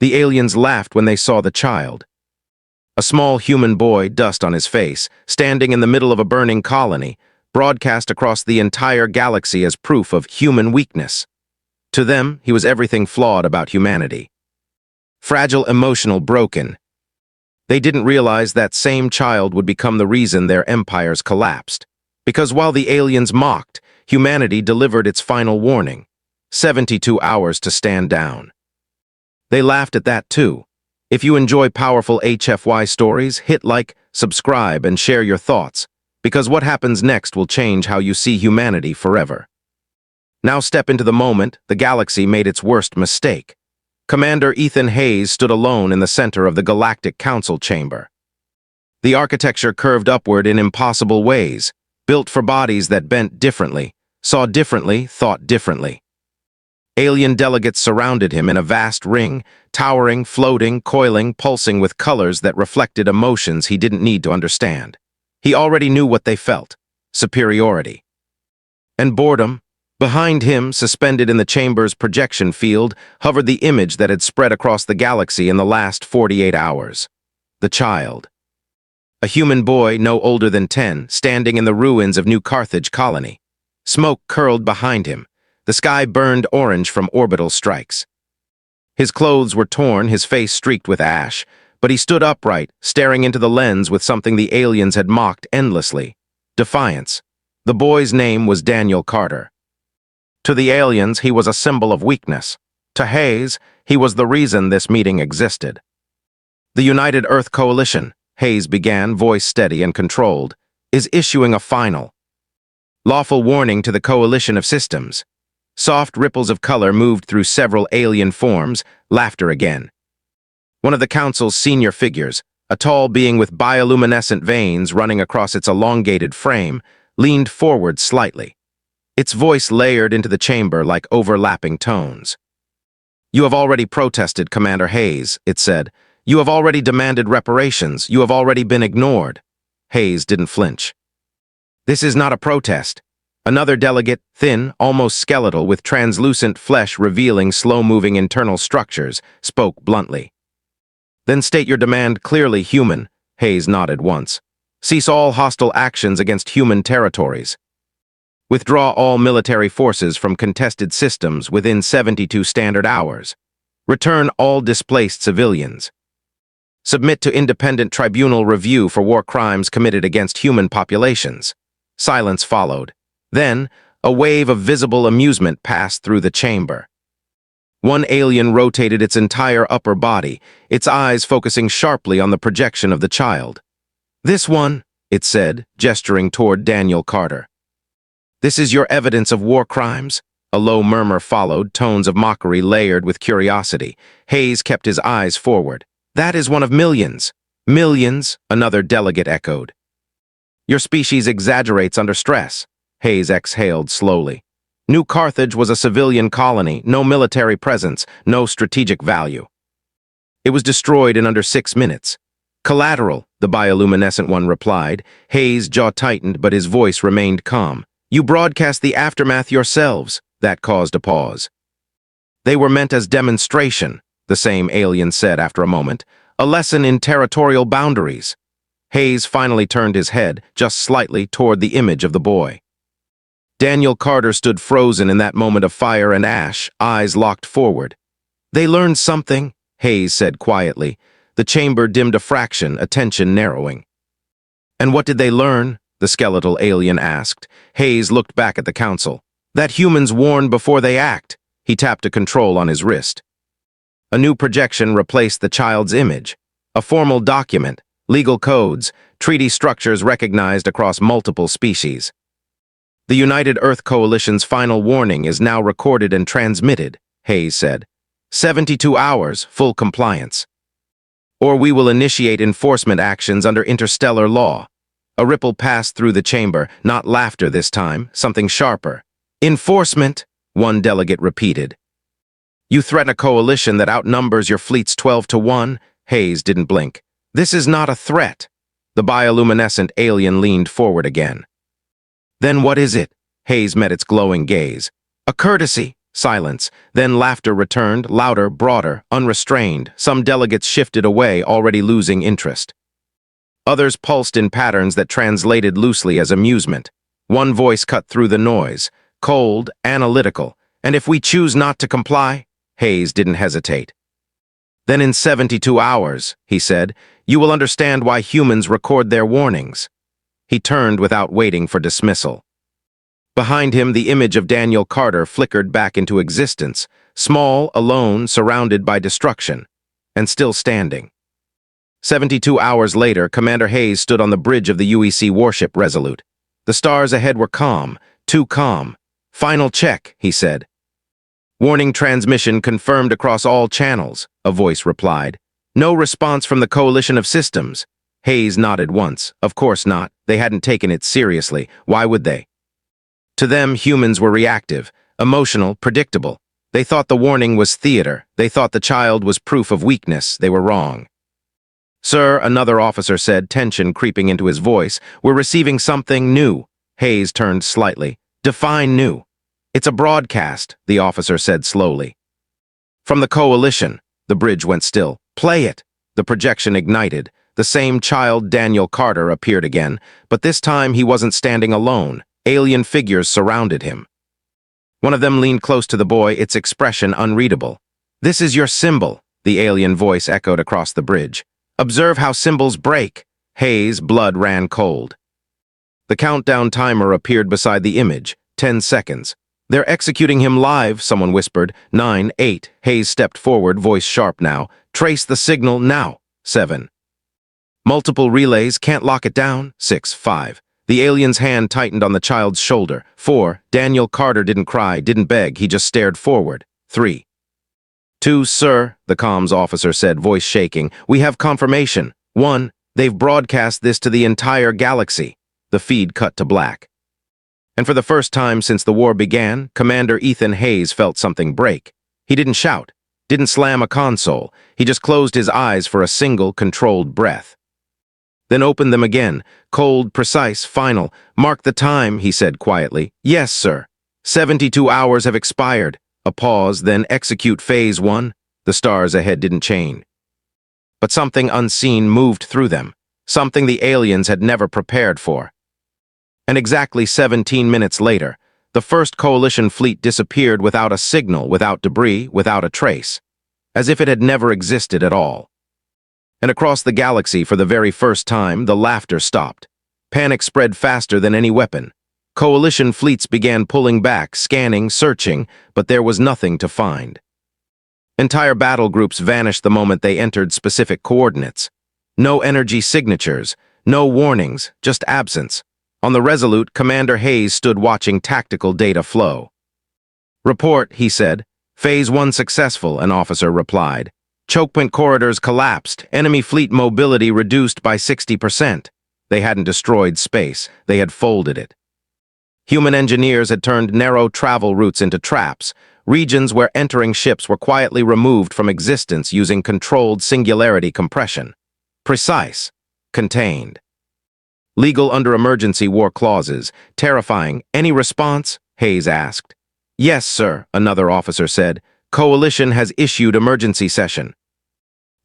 The aliens laughed when they saw the child. A small human boy, dust on his face, standing in the middle of a burning colony, broadcast across the entire galaxy as proof of human weakness. To them, he was everything flawed about humanity. Fragile, emotional, broken. They didn't realize that same child would become the reason their empires collapsed. Because while the aliens mocked, humanity delivered its final warning: 72 hours to stand down. They laughed at that too. If you enjoy powerful HFY stories, hit like, subscribe, and share your thoughts, because what happens next will change how you see humanity forever. Now step into the moment the galaxy made its worst mistake. Commander Ethan Hayes stood alone in the center of the Galactic Council chamber. The architecture curved upward in impossible ways, built for bodies that bent differently, saw differently, thought differently. Alien delegates surrounded him in a vast ring, towering, floating, coiling, pulsing with colors that reflected emotions he didn't need to understand. He already knew what they felt: superiority. And boredom. Behind him, suspended in the chamber's projection field, hovered the image that had spread across the galaxy in the last 48 hours. The child. A human boy no older than 10, standing in the ruins of New Carthage colony. Smoke curled behind him. The sky burned orange from orbital strikes. His clothes were torn, his face streaked with ash, but he stood upright, staring into the lens with something the aliens had mocked endlessly: defiance. The boy's name was Daniel Carter. To the aliens, he was a symbol of weakness. To Hayes, he was the reason this meeting existed. The United Earth Coalition, Hayes began, voice steady and controlled, is issuing a final, lawful warning to the coalition of systems. Soft ripples of color moved through several alien forms, laughter again. One of the council's senior figures, a tall being with bioluminescent veins running across its elongated frame, leaned forward slightly. Its voice layered into the chamber like overlapping tones. "You have already protested, Commander Hayes," it said. "You have already demanded reparations. You have already been ignored." Hayes didn't flinch. "This is not a protest." Another delegate, thin, almost skeletal, with translucent flesh revealing slow-moving internal structures, spoke bluntly. "Then state your demand clearly, human." Hayes nodded once. "Cease all hostile actions against human territories. Withdraw all military forces from contested systems within 72 standard hours. Return all displaced civilians. Submit to independent tribunal review for war crimes committed against human populations." Silence followed. Then, a wave of visible amusement passed through the chamber. One alien rotated its entire upper body, its eyes focusing sharply on the projection of the child. "This one," it said, gesturing toward Daniel Carter. "This is your evidence of war crimes?" A low murmur followed, tones of mockery layered with curiosity. Hayes kept his eyes forward. "That is one of millions." "Millions," another delegate echoed. "Your species exaggerates under stress." Hayes exhaled slowly. New Carthage was a civilian colony, no military presence, no strategic value. It was destroyed in under 6 minutes. "Collateral," the bioluminescent one replied. Hayes' jaw tightened, but his voice remained calm. "You broadcast the aftermath yourselves." That caused a pause. "They were meant as demonstration," the same alien said after a moment. "A lesson in territorial boundaries." Hayes finally turned his head, just slightly, toward the image of the boy. Daniel Carter stood frozen in that moment of fire and ash, eyes locked forward. "They learned something," Hayes said quietly. The chamber dimmed a fraction, attention narrowing. "And what did they learn?" the skeletal alien asked. Hayes looked back at the council. "That humans warn before they act." He tapped a control on his wrist. A new projection replaced the child's image. A formal document, legal codes, treaty structures recognized across multiple species. "The United Earth Coalition's final warning is now recorded and transmitted," Hayes said. 72 hours, full compliance. Or we will initiate enforcement actions under interstellar law." A ripple passed through the chamber, not laughter this time, something sharper. "Enforcement," one delegate repeated. "You threaten a coalition that outnumbers your fleet's 12 to 1? Hayes didn't blink. "This is not a threat." The bioluminescent alien leaned forward again. "Then what is it?" Hayes met its glowing gaze. "A courtesy," Silence. Then laughter returned, louder, broader, unrestrained. Some delegates shifted away, already losing interest. Others pulsed in patterns that translated loosely as amusement. One voice cut through the noise, cold, analytical. And if we choose not to comply? Hayes didn't hesitate. Then in 72 hours, he said, you will understand why humans record their warnings. He turned without waiting for dismissal. Behind him, the image of Daniel Carter flickered back into existence, small, alone, surrounded by destruction, and still standing. 72 hours later, Commander Hayes stood on the bridge of the UEC warship Resolute. The stars ahead were calm, too calm. Final check, he said. Warning transmission confirmed across all channels, a voice replied. No response from the coalition of systems. Hayes nodded once. Of course not. They hadn't taken it seriously. Why would they? To them, humans were reactive, emotional, predictable. They thought the warning was theater. They thought the child was proof of weakness. They were wrong. Sir, another officer said, tension creeping into his voice, we're receiving something new. Hayes turned slightly. Define new. It's a broadcast, the officer said slowly. From the coalition. The bridge went still. Play it. The projection ignited. The same child, Daniel Carter, appeared again, but this time he wasn't standing alone. Alien figures surrounded him. One of them leaned close to the boy, its expression unreadable. This is your symbol, the alien voice echoed across the bridge. Observe how symbols break. Hayes' blood ran cold. The countdown timer appeared beside the image. 10 seconds. They're executing him live, someone whispered. 9, 8. Hayes stepped forward, voice sharp now. Trace the signal now. 7. Multiple relays, can't lock it down. 6, 5. The alien's hand tightened on the child's shoulder. 4. Daniel Carter didn't cry, didn't beg, he just stared forward. 3. 2, sir, the comms officer said, voice shaking. We have confirmation. 1. They've broadcast this to the entire galaxy. The feed cut to black. And for the first time since the war began, Commander Ethan Hayes felt something break. He didn't shout, didn't slam a console. He just closed his eyes for a single, controlled breath. Then opened them again, cold, precise, final. Mark the time, he said quietly. Yes, sir. 72 hours have expired. A pause, then execute phase 1. The stars ahead didn't change. But something unseen moved through them, something the aliens had never prepared for. And exactly 17 minutes later, the first coalition fleet disappeared without a signal, without debris, without a trace, as if it had never existed at all. And across the galaxy, for the very first time, the laughter stopped. Panic spread faster than any weapon. Coalition fleets began pulling back, scanning, searching, but there was nothing to find. Entire battle groups vanished the moment they entered specific coordinates. No energy signatures, no warnings, just absence. On the Resolute, Commander Hayes stood watching tactical data flow. Report, he said. Phase 1 successful, an officer replied. Chokepoint corridors collapsed, enemy fleet mobility reduced by 60%. They hadn't destroyed space, they had folded it. Human engineers had turned narrow travel routes into traps, regions where entering ships were quietly removed from existence using controlled singularity compression. Precise. Contained. Legal under emergency war clauses. Terrifying. Any response? Hayes asked. Yes, sir, another officer said. Coalition has issued emergency session.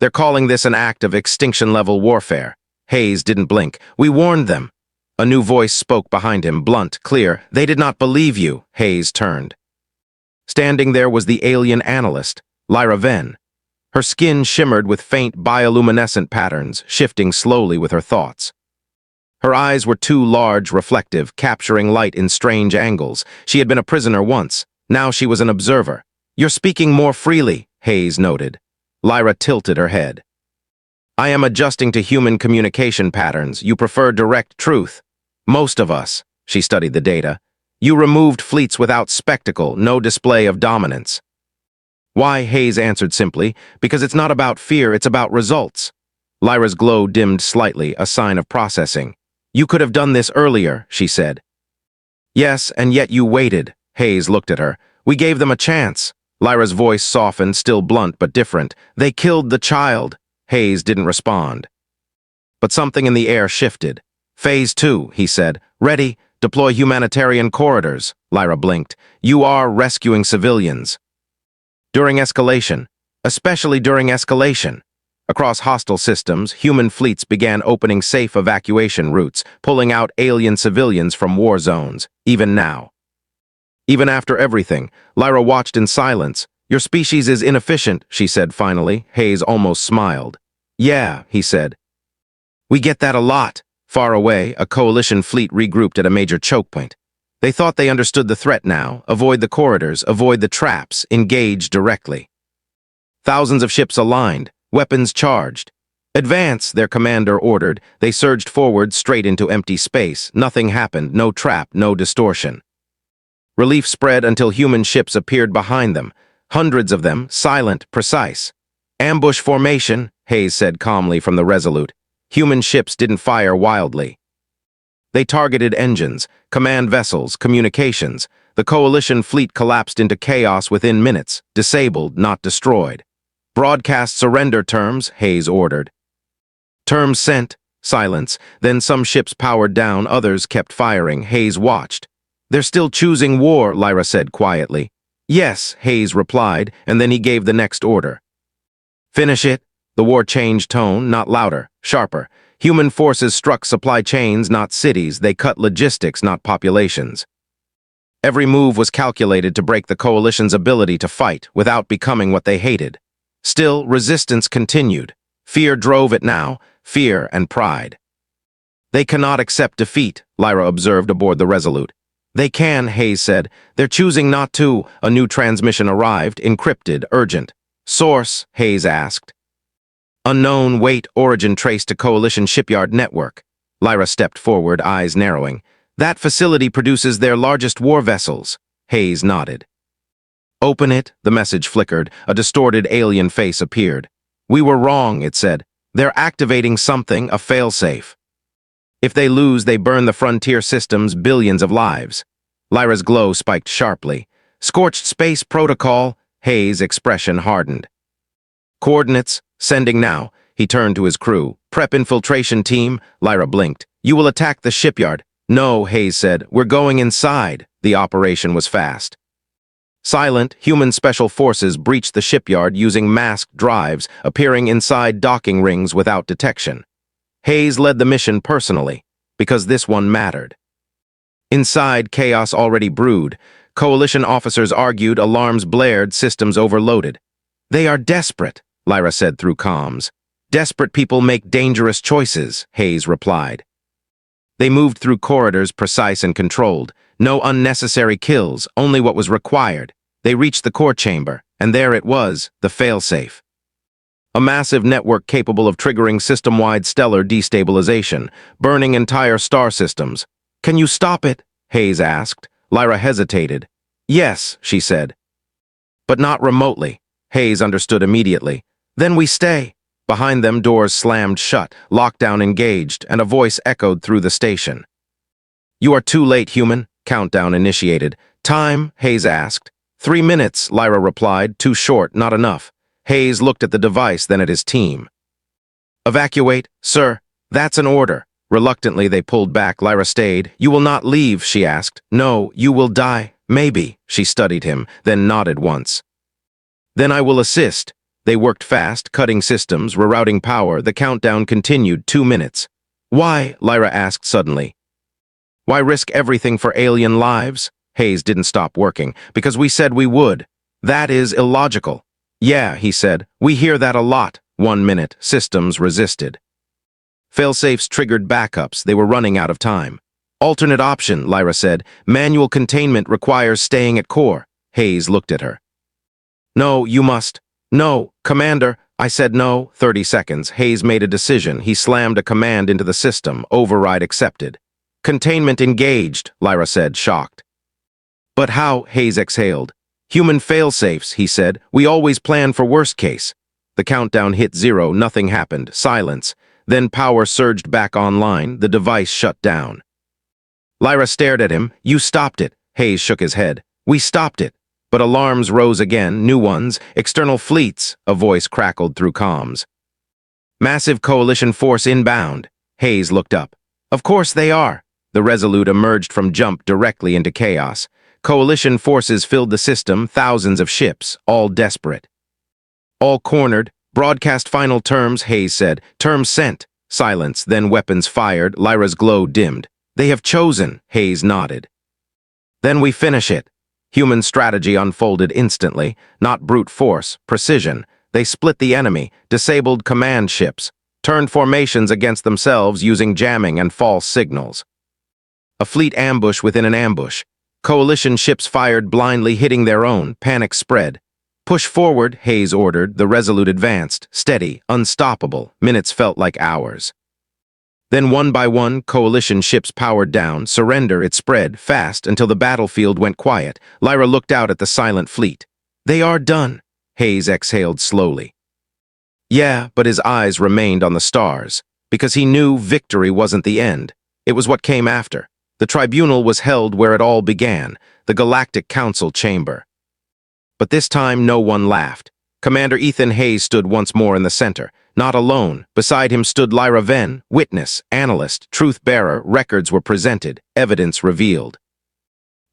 They're calling this an act of extinction-level warfare. Hayes didn't blink. We warned them. A new voice spoke behind him, blunt, clear. They did not believe you. Hayes turned. Standing there was the alien analyst, Lyra Venn. Her skin shimmered with faint bioluminescent patterns, shifting slowly with her thoughts. Her eyes were too large, reflective, capturing light in strange angles. She had been a prisoner once. Now she was an observer. You're speaking more freely, Hayes noted. Lyra tilted her head. I am adjusting to human communication patterns. You prefer direct truth. Most of us, she studied the data. You removed fleets without spectacle, no display of dominance. Why, Hayes answered simply, because it's not about fear, it's about results. Lyra's glow dimmed slightly, a sign of processing. You could have done this earlier, she said. Yes, and yet you waited. Hayes looked at her. We gave them a chance. Lyra's voice softened, still blunt but different. They killed the child. Hayes didn't respond. But something in the air shifted. Phase 2, he said. Ready, deploy humanitarian corridors. Lyra blinked. You are rescuing civilians. During escalation. Especially during escalation. Across hostile systems, human fleets began opening safe evacuation routes, pulling out alien civilians from war zones, even now. Even after everything, Lyra watched in silence. Your species is inefficient, she said finally. Hayes almost smiled. Yeah, he said. We get that a lot. Far away, a coalition fleet regrouped at a major choke point. They thought they understood the threat now. Avoid the corridors, avoid the traps, engage directly. Thousands of ships aligned, weapons charged. Advance, their commander ordered. They surged forward straight into empty space. Nothing happened, no trap, no distortion. Relief spread until human ships appeared behind them. Hundreds of them, silent, precise. Ambush formation, Hayes said calmly from the Resolute. Human ships didn't fire wildly. They targeted engines, command vessels, communications. The coalition fleet collapsed into chaos within minutes, disabled, not destroyed. Broadcast surrender terms, Hayes ordered. Terms sent, silence. Then some ships powered down, others kept firing. Hayes watched. They're still choosing war, Lyra said quietly. Yes, Hayes replied, and then he gave the next order. Finish it. The war changed tone, not louder, sharper. Human forces struck supply chains, not cities. They cut logistics, not populations. Every move was calculated to break the coalition's ability to fight without becoming what they hated. Still, resistance continued. Fear drove it now, fear and pride. They cannot accept defeat, Lyra observed aboard the Resolute. They can, Hayes said. They're choosing not to. A new transmission arrived, encrypted, urgent. Source, Hayes asked. Unknown, wait, origin traced to Coalition shipyard network. Lyra stepped forward, eyes narrowing. That facility produces their largest war vessels. Hayes nodded. Open it, the message flickered. A distorted alien face appeared. We were wrong, it said. They're activating something, a failsafe. If they lose, they burn the frontier system's billions of lives. Lyra's glow spiked sharply. Scorched space protocol, Hayes' expression hardened. Coordinates, sending now. He turned to his crew. Prep infiltration team, Lyra blinked. You will attack the shipyard. No, Hayes said. We're going inside. The operation was fast. Silent, human special forces breached the shipyard using masked drives, appearing inside docking rings without detection. Hayes led the mission personally, because this one mattered. Inside, chaos already brewed. Coalition officers argued, alarms blared, systems overloaded. They are desperate, Lyra said through comms. Desperate people make dangerous choices, Hayes replied. They moved through corridors precise and controlled. No unnecessary kills, only what was required. They reached the core chamber, and there it was, the failsafe. A massive network capable of triggering system-wide stellar destabilization, burning entire star systems. Can you stop it? Hayes asked. Lyra hesitated. Yes, she said. But not remotely. Hayes understood immediately. Then we stay. Behind them, doors slammed shut, lockdown engaged, and a voice echoed through the station. You are too late, human. Countdown initiated. Time? Hayes asked. 3 minutes, Lyra replied. Too short, not enough. Hayes looked at the device, then at his team. Evacuate, sir. That's an order. Reluctantly, they pulled back. Lyra stayed. You will not leave, she asked. No, you will die. Maybe. She studied him, then nodded once. Then I will assist. They worked fast, cutting systems, rerouting power. The countdown continued. 2 minutes. Why? Lyra asked suddenly. Why risk everything for alien lives? Hayes didn't stop working. Because we said we would. That is illogical. Yeah, he said. We hear that a lot. 1 minute. Systems resisted. Failsafes triggered backups. They were running out of time. Alternate option, Lyra said. Manual containment requires staying at core. Hayes looked at her. No, you must. No, Commander. I said no. 30 seconds. Hayes made a decision. He slammed a command into the system. Override accepted. Containment engaged, Lyra said, shocked. But how? Hayes exhaled. Human failsafes, he said. We always plan for worst case. The countdown hit 0. Nothing happened. Silence. Then power surged back online. The device shut down. Lyra stared at him. You stopped it. Hayes shook his head. We stopped it. But alarms rose again, new ones. External fleets, a voice crackled through comms. Massive coalition force inbound. Hayes looked up. Of course they are. The Resolute emerged from jump directly into chaos. Coalition forces filled the system, thousands of ships, all desperate. All cornered. Broadcast final terms, Hayes said. Terms sent. Silence, then weapons fired. Lyra's glow dimmed. They have chosen, Hayes nodded. Then we finish it. Human strategy unfolded instantly, not brute force, precision. They split the enemy, disabled command ships, turned formations against themselves using jamming and false signals. A fleet ambush within an ambush. Coalition ships fired blindly, hitting their own. Panic spread. Push forward, Hayes ordered. The Resolute advanced, steady, unstoppable. Minutes felt like hours. Then one by one, Coalition ships powered down. Surrender, it spread, fast, until the battlefield went quiet. Lyra looked out at the silent fleet. They are done, Hayes exhaled slowly. Yeah, but his eyes remained on the stars, because he knew victory wasn't the end. It was what came after. The tribunal was held where it all began, the Galactic Council chamber. But this time no one laughed. Commander Ethan Hayes stood once more in the center, not alone. Beside him stood Lyra Venn, witness, analyst, truth-bearer. Records were presented, evidence revealed.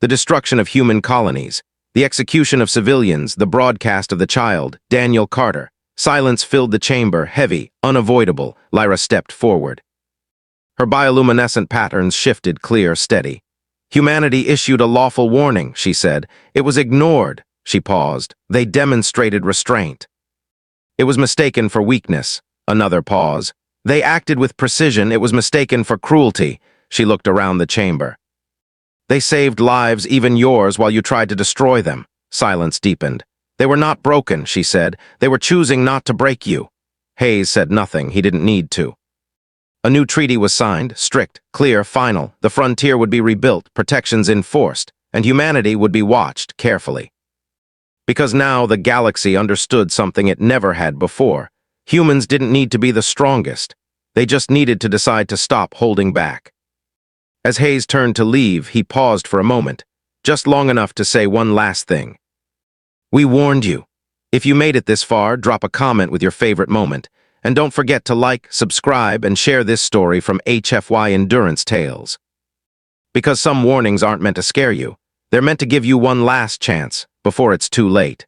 The destruction of human colonies, the execution of civilians, the broadcast of the child, Daniel Carter. Silence filled the chamber, heavy, unavoidable. Lyra stepped forward. Her bioluminescent patterns shifted, clear, steady. Humanity issued a lawful warning, she said. It was ignored. She paused. They demonstrated restraint. It was mistaken for weakness. Another pause. They acted with precision. It was mistaken for cruelty. She looked around the chamber. They saved lives, even yours, while you tried to destroy them. Silence deepened. They were not broken, she said. They were choosing not to break you. Hayes said nothing. He didn't need to. A new treaty was signed, strict, clear, final. The frontier would be rebuilt, protections enforced, and humanity would be watched carefully. Because now the galaxy understood something it never had before. Humans didn't need to be the strongest. They just needed to decide to stop holding back. As Hayes turned to leave, he paused for a moment, just long enough to say one last thing. We warned you. If you made it this far, drop a comment with your favorite moment. And don't forget to like, subscribe, and share this story from HFY Endurance Tales. Because some warnings aren't meant to scare you. They're meant to give you one last chance before it's too late.